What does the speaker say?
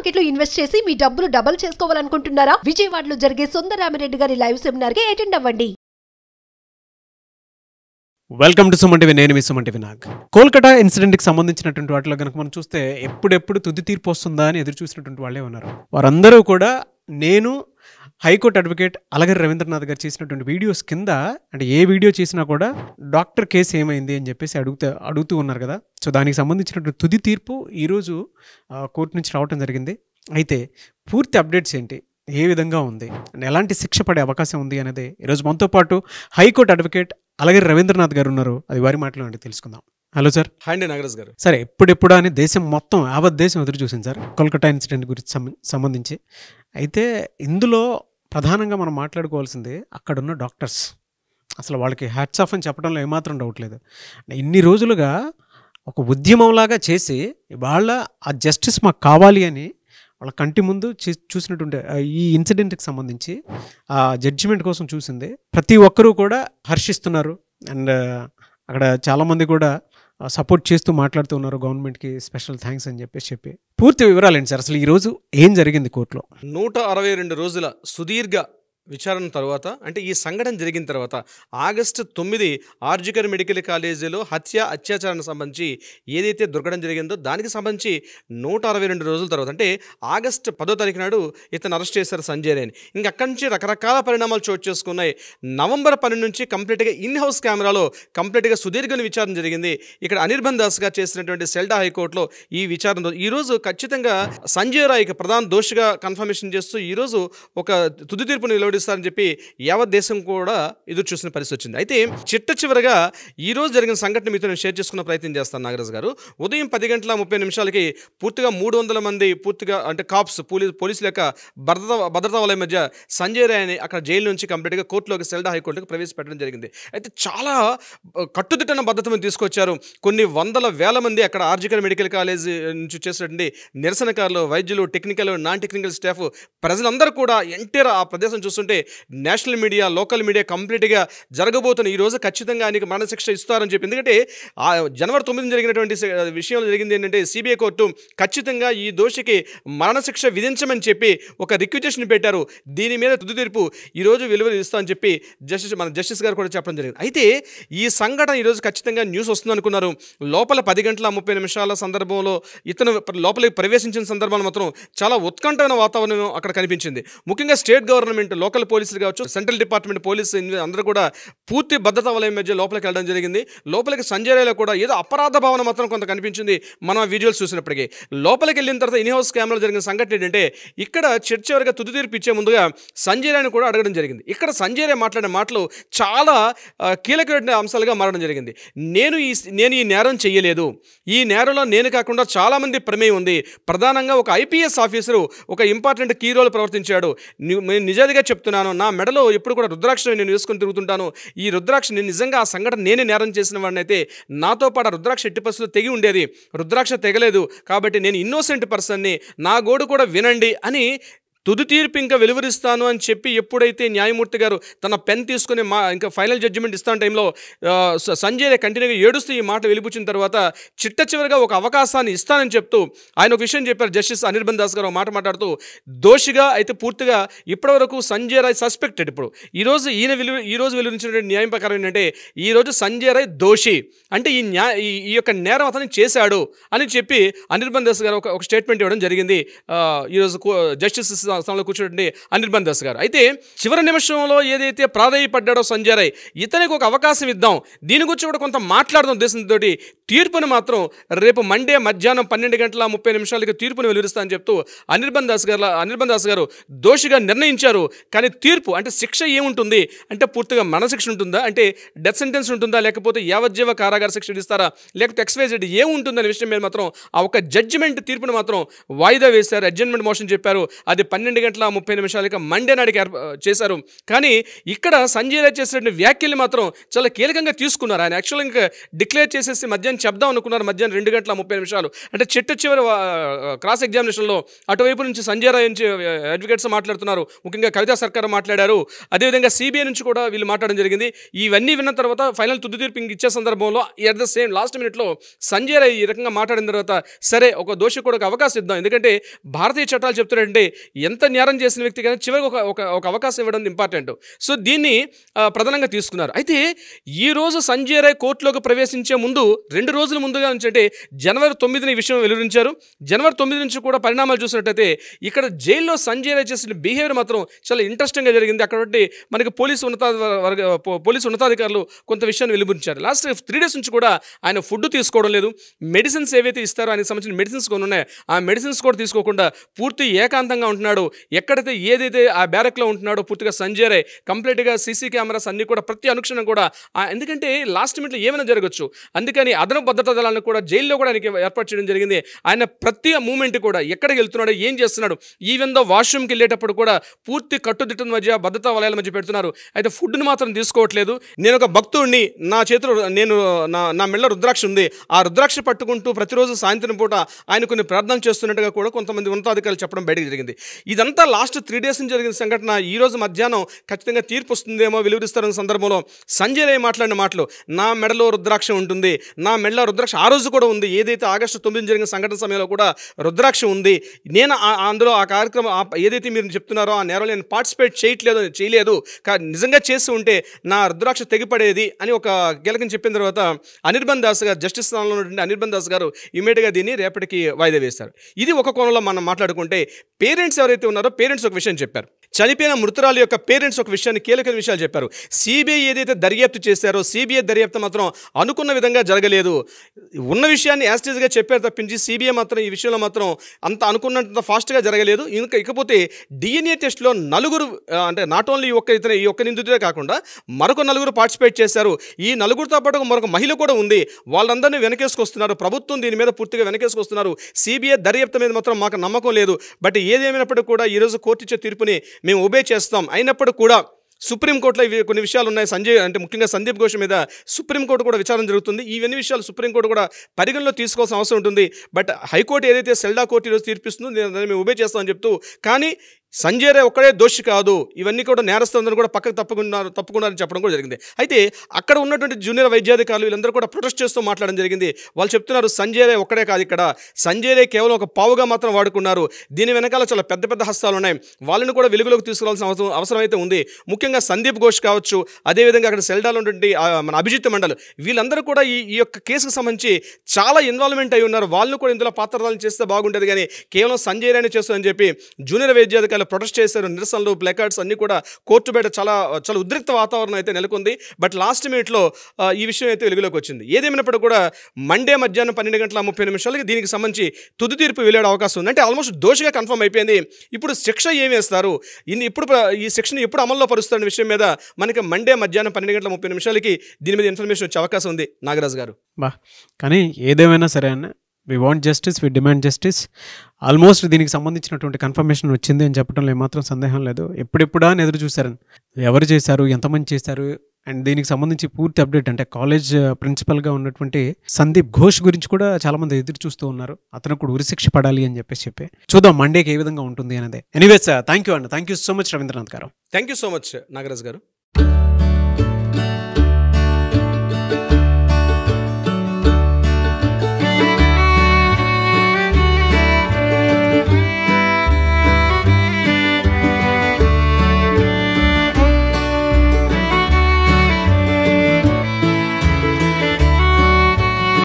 Market లో invest చేసి మీ డబ్బులు డబుల్ చేసుకోవాలనుకుంటున్నారా? విజయవాడలో జరిగే సుందరరామిరెడ్డి గారి లైవ్ సెమినార్ కి అటెండ్ అవ్వండి. Welcome to Suman TV. నేను మీ సుమన్ టీవీ నాగ్. కోల్కతా ఇన్సిడెంట్కి సంబంధించినటువంటి వాటిలో కనుక మనం చూస్తే ఎప్పుడెప్పుడు తుది తీర్పు వస్తుందా అని ఎదురు చూసినటువంటి వాళ్ళే ఉన్నారు. వారందరూ కూడా నేను హైకోర్టు అడ్వకేట్ అలగరి రవీంద్రనాథ్ గారు చేసినటువంటి వీడియోస్ కింద, అంటే ఏ వీడియో చేసినా కూడా డాక్టర్ కేసు ఏమైంది అని చెప్పేసి అడుగుతూ ఉన్నారు కదా. సో దానికి సంబంధించినటువంటి తుది తీర్పు ఈరోజు కోర్టు నుంచి రావడం జరిగింది. అయితే పూర్తి అప్డేట్స్ ఏంటి, ఏ విధంగా ఉంది, ఎలాంటి శిక్ష పడే అవకాశం ఉంది అనేది ఈరోజు మనతో పాటు హైకోర్టు అడ్వకేట్ అలగరి రవీంద్రనాథ్ గారు ఉన్నారు. అది వారి మాటలో అంటే తెలుసుకుందాం. Hello sir. హాయ్ అండి నాగరాజ్ గారు. సరే, ఎప్పుడెప్పుడు అని దేశం మొత్తం యావత్ దేశం ఎదురు చూసింది సార్ కోల్కతా ఇన్సిడెంట్ గురించి సంబంధించి. అయితే ఇందులో ప్రధానంగా మనం మాట్లాడుకోవాల్సింది అక్కడున్న డాక్టర్స్. అసలు వాళ్ళకి హ్యాట్స్ ఆఫ్ అని చెప్పడంలో ఏమాత్రం డౌట్ లేదు. ఇన్ని రోజులుగా ఒక ఉద్యమంలాగా చేసి వాళ్ళ ఆ జస్టిస్ మాకు కావాలి అని వాళ్ళ కంటి ముందు చూసినటువంటి ఈ ఇన్సిడెంట్కి సంబంధించి ఆ జడ్జిమెంట్ కోసం చూసింది ప్రతి ఒక్కరూ కూడా హర్షిస్తున్నారు. అండ్ అక్కడ చాలామంది కూడా సపోర్ట్ చేస్తూ మాట్లాడుతూ ఉన్నారు. గవర్నమెంట్కి స్పెషల్ థ్యాంక్స్ అని చెప్పి పూర్తి వివరాలు ఏంటి సార్, అసలు ఈరోజు ఏం జరిగింది కోర్టులో? 162 రోజుల సుదీర్ఘ విచారణ తర్వాత, అంటే ఈ సంఘటన జరిగిన తర్వాత ఆగస్టు 9 ఆర్జికర్ మెడికల్ కాలేజీలో అత్యాచారానికి సంబంధించి ఏదైతే దొరకడం జరిగిందో దానికి సంబంధించి 162 రోజుల తర్వాత, అంటే ఆగస్టు 10వ తారీఖు నాడు ఇతను అరెస్ట్ చేశారు సంజయ్ రేని. ఇంకా అక్కడి నుంచి రకరకాల పరిణామాలు చోటు చేసుకున్నాయి. నవంబర్ 12 నుంచి కంప్లీట్గా ఇన్ హౌస్ కెమెరాలో కంప్లీట్గా సుదీర్ఘ విచారణ జరిగింది. ఇక్కడ అనిర్బన్ దాస్ గారు చేసినటువంటి సెల్డా హైకోర్టులో ఈ విచారణ ఈరోజు ఖచ్చితంగా సంజయ్ రాయ్కి ప్రధాన దోషిగా కన్ఫర్మేషన్ చేస్తూ ఈరోజు ఒక తుది తీర్పును వెలువడిస్తారని చెప్పి యావత్ దేశం కూడా ఎదురు చూసిన పరిస్థితి వచ్చింది. అయితే చిట్ట చివరగా ఈ రోజు జరిగిన సంఘటన మీతో నేను షేర్ చేసుకున్న ప్రయత్నం చేస్తాను నాగరాజ్ గారు. ఉదయం 10:30 పూర్తిగా 300 మంది పూర్తిగా అంటే కాప్స్ పోలీసుల యొక్క భద్రతా వలయం మధ్య సంజయ్ రాయ్ని అక్కడ జైలు నుంచి కంప్లీట్గా కోర్టులోకి సెల్డా హైకోర్టుకి ప్రవేశపెట్టడం జరిగింది. అయితే చాలా కట్టుదిట్టన భద్రతను తీసుకొచ్చారు. కొన్ని వేల మంది అక్కడ ఆర్జికర్ మెడికల్ కాలేజ్ నుంచి చేసినటువంటి నిరసనకారులు, వైద్యులు, టెక్నికల్, నాన్ టెక్నికల్ స్టాఫ్, ప్రజలందరూ కూడా ఎంటైర్ ఆ ప్రదేశం చూస్తుంటే నేషనల్ మీడియా, లోకల్ మీడియా కంప్లీట్గా జరగబోతున్న ఈ రోజు ఖచ్చితంగా ఆయనకి మరణశిక్ష ఇస్తారని చెప్పి, ఎందుకంటే ఆ జనవరి 9 జరిగినటువంటి విషయంలో జరిగింది ఏంటంటే సిబిఐ కోర్టు ఖచ్చితంగా ఈ దోషికి మరణశిక్ష విధించమని చెప్పి ఒక రిక్వెజేషన్ పెట్టారు. దీని మీద తుది తీర్పు ఈరోజు ఇస్తామని చెప్పి జస్టిస్ గారు కూడా చెప్పడం జరిగింది. అయితే ఈ సంఘటన ఈరోజు ఖచ్చితంగా న్యూస్ వస్తుంది అనుకున్నారు. లోపల 10:30 సందర్భంలో ఇతను లోపలికి ప్రవేశించిన సందర్భంలో మాత్రం చాలా ఉత్కంఠమైన వాతావరణం అక్కడ కనిపించింది. ముఖ్యంగా స్టేట్ గవర్నమెంట్, లోకల్ పోలీసులు కావచ్చు, సెంట్రల్ డిపార్ట్మెంట్ పోలీసు అందరూ కూడా పూర్తి భద్రతా వలయం మధ్య లోపలికి వెళ్ళడం జరిగింది. లోపలికి సంజయ్ రాయ్లో కూడా ఏదో అపరాధ భావన మాత్రం కొంత కనిపించింది మనం ఆ విజువల్స్ చూసినప్పటికీ. లోపలికి వెళ్ళిన తర్వాత ఇన్ హౌస్ కెమెరాలో జరిగిన సంఘటన ఏంటంటే, ఇక్కడ చివరిగా తుది తీర్పు ఇచ్చే ముందుగా సంజయ్ రాయ్ని కూడా అడగడం జరిగింది. ఇక్కడ సంజయ్ రాయ్ మాట్లాడిన మాటలు చాలా కీలకమైన అంశాలుగా మారడం జరిగింది. నేను ఈ నేరం చేయలేదు, ఈ నేరంలో నేను కాకుండా చాలామంది ప్రమేయం ఉంది. ప్రధానంగా ఒక ఐపీఎస్ ఆఫీసరు ఒక ఇంపార్టెంట్ కీ రోల్ ప్రవర్తించాడు. నిజాదిగా చెప్తున్నాను, నా మెడలో ఎప్పుడు కూడా రుద్రాక్ష నేను వేసుకొని తిరుగుతుంటాను. ఈ రుద్రాక్ష నేను నిజంగా ఆ సంఘటన నేనే నేరం చేసిన వాడిని అయితే నాతో పాటు ఆ రుద్రాక్ష ఎట్టి పరిస్థితుల్లో తెగి ఉండేది. రుద్రాక్ష తెగలేదు కాబట్టి నేను ఇన్నోసెంట్ పర్సన్ని, నా గోడు కూడా వినండి అని తుది తీర్పు ఇంకా వెలువరిస్తాను అని చెప్పి ఎప్పుడైతే న్యాయమూర్తి గారు తన పెన్ తీసుకుని ఇంకా ఫైనల్ జడ్జిమెంట్ ఇస్తాన టైంలో సంజయ్ కంటిన్యూగా ఏడుస్తూ ఈ మాట వెలిపుచ్చిన తర్వాత చిట్ట చివరిగా ఒక అవకాశాన్ని ఇస్తానని చెప్తూ ఆయన ఒక విషయం చెప్పారు. జస్టిస్ అనిర్బన్ దాస్ గారు మాట మాట్లాడుతూ, దోషిగా అయితే పూర్తిగా ఇప్పటివరకు సంజయ్ రాయ్ సస్పెక్టెడ్. ఇప్పుడు ఈరోజు వెలువరించినటువంటి న్యాయం ప్రకారం ఏంటంటే, ఈరోజు సంజయ్ రాయ్ దోషి అంటే ఈ యొక్క నేరం అతను చేశాడు అని చెప్పి అనిర్బన్ దాస్ గారు ఒక స్టేట్మెంట్ ఇవ్వడం జరిగింది. ఈరోజు జస్టిస్ స్థానంలో కూర్చున్నటువంటి అనిర్బన్ దాస్ గారు. అయితే చివరి నిమిషంలో ఏదైతే ప్రాధాయపడ్డాడో సంజయ్ రాయ్, ఇతనికి ఒక అవకాశం ఇద్దాం, దీని గురించి కూడా కొంత మాట్లాడదాం ఉద్దేశంతో తీర్పుని మాత్రం రేపు మండే మధ్యాహ్నం 12:30 తీర్పుని వెలువరిస్తా అని చెప్తూ అనిర్బన్ దాస్ గారు దోషిగా నిర్ణయించారు. కానీ తీర్పు అంటే శిక్ష ఏముంటుంది అంటే, పూర్తిగా మరణశిక్ష ఉంటుందా, అంటే డెత్ సెంటెన్స్ ఉంటుందా, లేకపోతే యావజ్జీవ కారాగార శిక్ష ఇస్తారా, లేకపోతే XYZ ఏముంటుందనే విషయం మీద మాత్రం ఆ ఒక జడ్జిమెంట్ తీర్పుని మాత్రం వాయిదా వేశారు. అడ్జర్న్మెంట్ మోషన్ చెప్పారు. అది 12:30 మండే నాటికి చేశారు. కానీ ఇక్కడ సంజయ్ రాయ్ చేసినటువంటి వ్యాఖ్యల్ని మాత్రం చాలా కీలకంగా తీసుకున్నారు. ఆయన యాక్చువల్గా ఇంకా డిక్లేర్ చేసేసి మధ్యాహ్నం చెప్దాం అనుకున్నారు. మధ్యాహ్నం 2:30 అంటే చిట్ట చివరి క్రాస్ ఎగ్జామినేషన్లో అటువైపు నుంచి సంజయ్ రాయ్ నుంచి అడ్వకేట్స్ మాట్లాడుతున్నారు, ముఖ్యంగా కవితా సర్కార్ మాట్లాడారు, అదేవిధంగా సిబిఐ నుంచి కూడా వీళ్ళు మాట్లాడడం జరిగింది. ఇవన్నీ విన్న తర్వాత ఫైనల్ తుది తీర్పు ఇచ్చే సందర్భంలో ఎట్ ద సేమ్ లాస్ట్ మినిట్లో సంజయ్ రాయ్ ఈ రకంగా మాట్లాడిన తర్వాత సరే ఒక దోషి కూడా ఒక అవకాశం ఇద్దాం, ఎందుకంటే భారతీయ చట్టాలు చెప్తున్నారంటే ఎంత నేరం చేసిన వ్యక్తి కానీ చివరికి ఒక అవకాశం ఇవ్వడం ఇంపార్టెంట్. సో దీన్ని ప్రధానంగా తీసుకున్నారు. అయితే ఈరోజు సంజయ్ రాయ్ కోర్టులోకి ప్రవేశించే ముందు 2 రోజుల ముందుగా నుంచి అంటే జనవరి 9న ఈ విషయం వెలువరించారు. జనవరి 9 నుంచి కూడా పరిణామాలు చూసినట్టయితే ఇక్కడ జైల్లో సంజయ్ రాయ్ చేసిన బిహేవియర్ మాత్రం చాలా ఇంట్రెస్టింగ్గా జరిగింది. అక్కడ మనకి పోలీసు ఉన్నతాధికారులు కొంత విషయాన్ని వెలువరించారు. లాస్ట్ 3 డేస్ నుంచి కూడా ఆయన ఫుడ్ తీసుకోవడం లేదు. మెడిసిన్స్ ఏవైతే ఇస్తారో ఆయనకు సంబంధించిన మెడిసిన్స్ కొన్ని ఉన్నాయి, ఆ మెడిసిన్స్ కూడా తీసుకోకుండా పూర్తి ఏకాంతంగా ఉంటున్నాడు. ఎక్కడైతే ఏదైతే ఆ బ్యారక్లో ఉంటున్నాడో పూర్తిగా సంజయ్ రాయ్ కంప్లీట్గా సీసీ కెమెరాస్ అన్నీ కూడా ప్రతి అనుక్షణం కూడా ఎందుకంటే లాస్ట్ మినిట్లో ఏమైనా జరగచ్చు, అందుకని అదనపు భద్రతా దళాలను కూడా జైల్లో కూడా ఆయనకి ఏర్పాటు చేయడం జరిగింది. ఆయన ప్రతి మూమెంట్ కూడా ఎక్కడికి వెళ్తున్నాడు, ఏం చేస్తున్నాడు, ఈవెన్ దో వాష్రూమ్కి వెళ్ళేటప్పుడు కూడా పూర్తి కట్టుదిట్టం మధ్య భద్రతా వలయాల మధ్య పెడుతున్నారు. అయితే ఫుడ్ని మాత్రం తీసుకోవట్లేదు. నేను ఒక భక్తుడిని, నా చేతిలో నా మెళ్ళ రుద్రాక్ష ఉంది, ఆ రుద్రాక్ష పట్టుకుంటూ ప్రతిరోజు సాయంత్రం పూట ఆయన కొన్ని ప్రార్థనలు చేస్తున్నట్టుగా కూడా కొంతమంది ఉన్నతాధికారులు చెప్పడం బయటకు జరిగింది. ఇదంతా లాస్ట్ 3 డేస్ నుంచి జరిగిన సంఘటన. ఈ రోజు మధ్యాహ్నం ఖచ్చితంగా తీర్పు వస్తుందేమో, వెలువరిస్తారన్న సందర్భంలో సంజయ్ రాయ్ మాట్లాడిన మాటలు, నా మెడలో రుద్రాక్ష ఉంటుంది, నా మెడలో రుద్రాక్ష ఆ రోజు కూడా ఉంది, ఏదైతే ఆగస్టు 9 జరిగిన సంఘటన సమయంలో కూడా రుద్రాక్ష ఉంది, నేను అందులో ఆ కార్యక్రమం ఏదైతే మీరు చెప్తున్నారో ఆ నేరంలో నేను పార్టిసిపేట్ చేయలేదు, నిజంగా చేసి ఉంటే నా రుద్రాక్ష తెగిపడేది అని ఒక కీలకం చెప్పిన తర్వాత అనిర్బన్ దాస్ గారు, జస్టిస్ స్థానంలో ఉన్నటువంటి అనిర్బన్ దాస్ గారు ఇమీడియట్గా దీన్ని రేపటికి వాయిదా వేశారు. ఇది ఒక కోణంలో మనం మాట్లాడుకుంటే పేరెంట్స్ ఎవరైతే ఉన్నారో పేరెంట్స్ ఒక విషయం చెప్పారు. చనిపోయిన మృతురాలు యొక్క పేరెంట్స్ ఒక విషయాన్ని, కీలకమైన విషయాలు చెప్పారు. సిబిఐ ఏదైతే దర్యాప్తు చేశారో సిబిఐ దర్యాప్తు మాత్రం అనుకున్న విధంగా జరగలేదు. ఉన్న విషయాన్ని యాస్టేజ్గా చెప్పారు తప్పించి సిబిఐ మాత్రం ఈ విషయంలో మాత్రం అంత అనుకున్నంత ఫాస్ట్గా జరగలేదు. ఇకపోతే డిఎన్ఏ టెస్ట్లో నలుగురు అంటే నాట్ ఓన్లీ ఈ ఒక్క నిందితుడే కాకుండా మరొక నలుగురు పార్టిసిపేట్ చేశారు. ఈ నలుగురితో పాటు మరొక మహిళ కూడా ఉంది. వాళ్ళందరినీ వెనకేసుకొస్తున్నారు. ప్రభుత్వం దీని మీద పూర్తిగా వెనకేసుకొస్తున్నారు. సిబిఐ దర్యాప్తు మీద మాత్రం మాకు నమ్మకం లేదు. బట్ ఏదేమైనప్పటికీ కూడా ఈరోజు కోర్టు ఇచ్చే తీర్పుని మేము ఒబే చేస్తాం. అయినప్పుడు కూడా సుప్రీంకోర్టులో కొన్ని విషయాలు ఉన్నాయి. సంజయ్ అంటే ముఖ్యంగా సందీప్ ఘోష్ మీద సుప్రీంకోర్టు కూడా విచారణ జరుగుతుంది. ఇవన్నీ విషయాలు సుప్రీంకోర్టు కూడా పరిగణలో తీసుకోవాల్సిన అవసరం ఉంటుంది. బట్ హైకోర్టు ఏదైతే సెల్డా కోర్టు ఈరోజు తీర్పిస్తుందో దాన్ని మేము ఒబే చేస్తామని చెప్తూ, కానీ సంజయ్ రాయ్ ఒక్కడే దోషి కాదు, ఇవన్నీ కూడా నేరస్తులందరూ కూడా పక్కకు తప్పుకున్నారని చెప్పడం కూడా జరిగింది. అయితే అక్కడ ఉన్నటువంటి జూనియర్ వైద్యాధికారులు వీళ్ళందరూ కూడా ప్రొటెస్ట్ చేస్తూ మాట్లాడడం జరిగింది. వాళ్ళు చెప్తున్నారు సంజయ్ రాయ్ ఒక్కడే కాదు, ఇక్కడ సంజయ్ రాయ్ కేవలం ఒక పావుగా మాత్రం వాడుకున్నారు, దీని వెనకాల చాలా పెద్ద పెద్ద హస్తాలు ఉన్నాయి, వాళ్ళని కూడా వెలుగులోకి తీసుకురావాల్సిన అవసరం అయితే ఉంది. ముఖ్యంగా సందీప్ ఘోష్ కావచ్చు, అదేవిధంగా అక్కడ సెల్డాలో ఉన్నటువంటి మన అభిజిత్ మండల్, వీళ్ళందరూ కూడా ఈ యొక్క కేసుకు సంబంధించి చాలా ఇన్వాల్వ్మెంట్ అయి ఉన్నారు. వాళ్ళని కూడా ఇందులో పాత్రదారులు చేస్తే బాగుంటుంది, కానీ కేవలం సంజయ్ రాయ్ని చేస్తారని చెప్పి జూనియర్ వైద్యాధికారులు ప్రొటెస్ట్ చేశారు. నిరసనలు, ప్లకార్డ్స్ అన్నీ కూడా కోర్టు బయట చాలా ఉద్రిక్త వాతావరణం అయితే నెలకొంది. బట్ లాస్ట్ మినిట్లో ఈ విషయం అయితే వెలుగులోకి వచ్చింది. ఏదేమైనప్పుడు కూడా మండే మధ్యాహ్నం 12:30 దీనికి సంబంధించి తుది తీర్పు వెళ్లే అవకాశం ఉంది. అంటే ఆల్మోస్ట్ దోషిగా కన్ఫర్మ్ అయిపోయింది. ఇప్పుడు శిక్ష ఏమి వేస్తారు, ఈ శిక్షను ఎప్పుడు అమల్లో పరుస్తారనే విషయం మీద మనకి మండే మధ్యాహ్నం 12:30 దీని మీద ఇన్ఫర్మేషన్ వచ్చే అవకాశం ఉంది. నాగరాజు గారు, కానీ ఏదేమైనా సరే అన్న, we want justice, we demand justice. Almost దీనికి సంబంధించినటువంటి కన్ఫర్మేషన్ వచ్చింది అని చెప్పడంలో ఏమాత్రం సందేహం లేదు. ఎప్పుడెప్పుడా అని ఎదురు చూశారని, ఎవరు చేశారు, ఎంతమంది చేశారు, అండ్ దీనికి సంబంధించి పూర్తి అప్డేట్ అంటే కాలేజ్ ప్రిన్సిపల్గా ఉన్నటువంటి సందీప్ ఘోష్ గురించి కూడా చాలామంది ఎదురు చూస్తూ ఉన్నారు. అతను కూడా ఉరిశిక్ష పడాలి అని చెప్పి చూద్దాం మండేకి ఏ విధంగా ఉంటుంది అనేది. ఎనీవేస్ థ్యాంక్ యూ అండి, thank you so much Ravindranath గారు. Thank you so much Nagaraju గారు.